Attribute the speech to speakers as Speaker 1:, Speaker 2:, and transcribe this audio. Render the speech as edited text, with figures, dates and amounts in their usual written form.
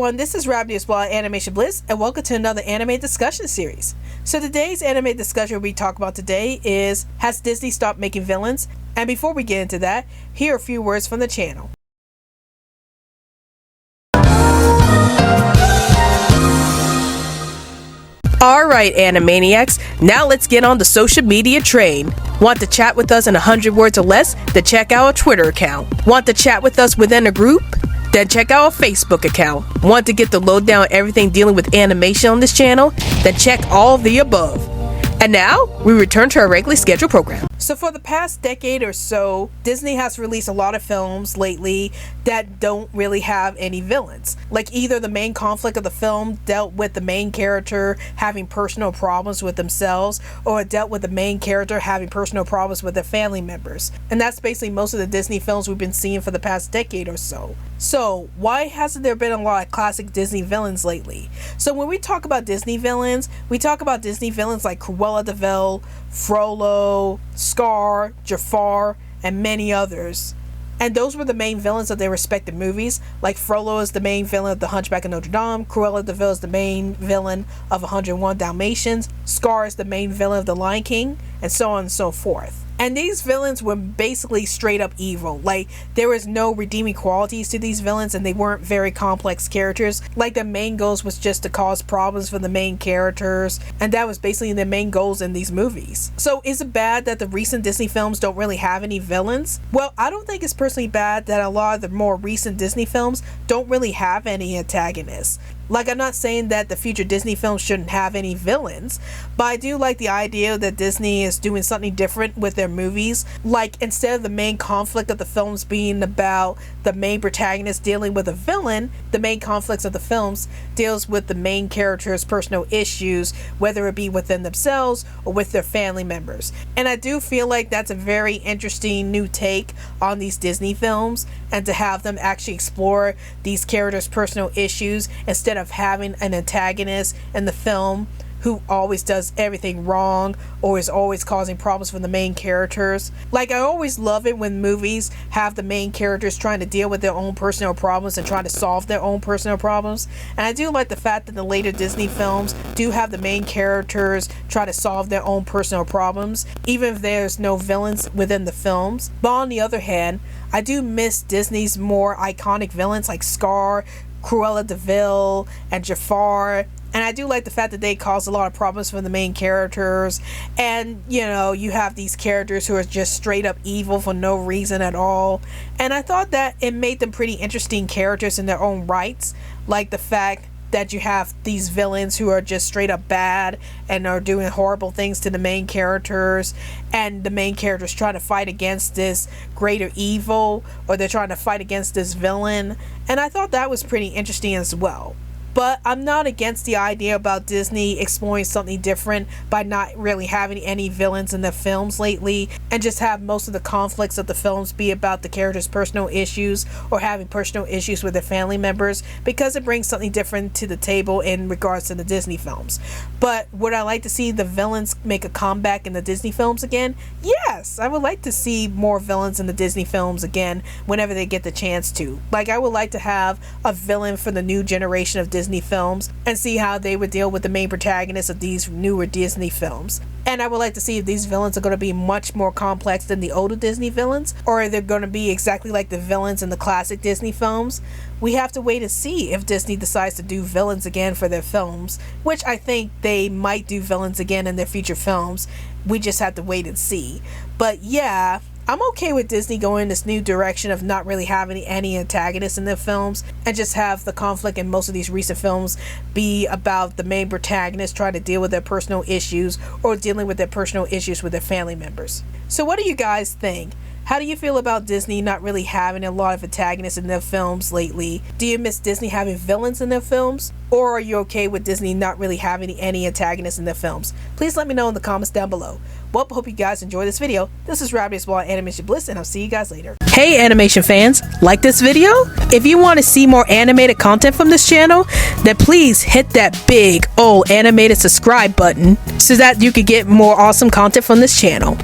Speaker 1: everyone, this is Rabbit as well at Animation Bliss, and welcome to another anime discussion series. So today's anime discussion we talk about today is, has Disney stopped making villains? And before we get into that, here are a few words from the channel. Alright Animaniacs, now let's get on the social media train. Want to chat with us in 100 words or less? Then check out our Twitter account. Want to chat with us within a group? Then check out our Facebook account. Want to get the lowdown on everything dealing with animation on this channel? Then check all the above. And now, we return to our regularly scheduled program. So for the past decade or so, Disney has released a lot of films lately that don't really have any villains. Like either the main conflict of the film dealt with the main character having personal problems with themselves, or it dealt with the main character having personal problems with their family members. And that's basically most of the Disney films we've been seeing for the past decade or so. So why hasn't there been a lot of classic Disney villains lately? So when we talk about Disney villains, we talk about Disney villains like Cruella de Vil, Frollo, Scar, Jafar, and many others. And those were the main villains of their respective movies. Like Frollo is the main villain of The Hunchback of Notre Dame, Cruella de Vil is the main villain of 101 Dalmatians, Scar is the main villain of The Lion King, and so on and so forth. And these villains were basically straight up evil. Like, there was no redeeming qualities to these villains, and they weren't very complex characters. Like, their main goals was just to cause problems for the main characters, and that was basically their main goals in these movies. So is it bad that the recent Disney films don't really have any villains? Well, I don't think it's personally bad that a lot of the more recent Disney films don't really have any antagonists. Like, I'm not saying that the future Disney films shouldn't have any villains, but I do like the idea that Disney is doing something different with their movies. Like, instead of the main conflict of the films being about the main protagonist dealing with a villain, the main conflicts of the films deals with the main character's personal issues, whether it be within themselves or with their family members. And I do feel like that's a very interesting new take on these Disney films, and to have them actually explore these characters' personal issues instead of having an antagonist in the film who always does everything wrong or is always causing problems for the main characters. Like, I always love it when movies have the main characters trying to deal with their own personal problems and trying to solve their own personal problems. And I do like the fact that the later Disney films do have the main characters try to solve their own personal problems, even if there's no villains within the films. But on the other hand, I do miss Disney's more iconic villains like Scar, Cruella de Vil, and Jafar. And I do like the fact that they cause a lot of problems for the main characters. And, you know, you have these characters who are just straight up evil for no reason at all. And I thought that it made them pretty interesting characters in their own rights. Like the fact that you have these villains who are just straight up bad and are doing horrible things to the main characters, and the main characters trying to fight against this greater evil, or they're trying to fight against this villain. And I thought that was pretty interesting as well. But I'm not against the idea about Disney exploring something different by not really having any villains in their films lately, and just have most of the conflicts of the films be about the characters' personal issues or having personal issues with their family members, because it brings something different to the table in regards to the Disney films. But would I like to see the villains make a comeback in the Disney films again? Yes, I would like to see more villains in the Disney films again whenever they get the chance to. Like, I would like to have a villain for the new generation of Disney films and see how they would deal with the main protagonists of these newer Disney films. And I would like to see if these villains are going to be much more complex than the older Disney villains, or are they going to be exactly like the villains in the classic Disney films. We have to wait and see if Disney decides to do villains again for their films, which I think they might do villains again in their future films. We just have to wait and see. But yeah, I'm okay with Disney going this new direction of not really having any antagonists in their films, and just have the conflict in most of these recent films be about the main protagonist trying to deal with their personal issues or dealing with their personal issues with their family members. So what do you guys think? How do you feel about Disney not really having a lot of antagonists in their films lately? Do you miss Disney having villains in their films? Or are you okay with Disney not really having any antagonists in their films? Please let me know in the comments down below. Well, hope you guys enjoyed this video. This is Rabbit as well at Animation Bliss, and I'll see you guys later. Hey animation fans, like this video? If you want to see more animated content from this channel, then please hit that big old animated subscribe button so that you can get more awesome content from this channel.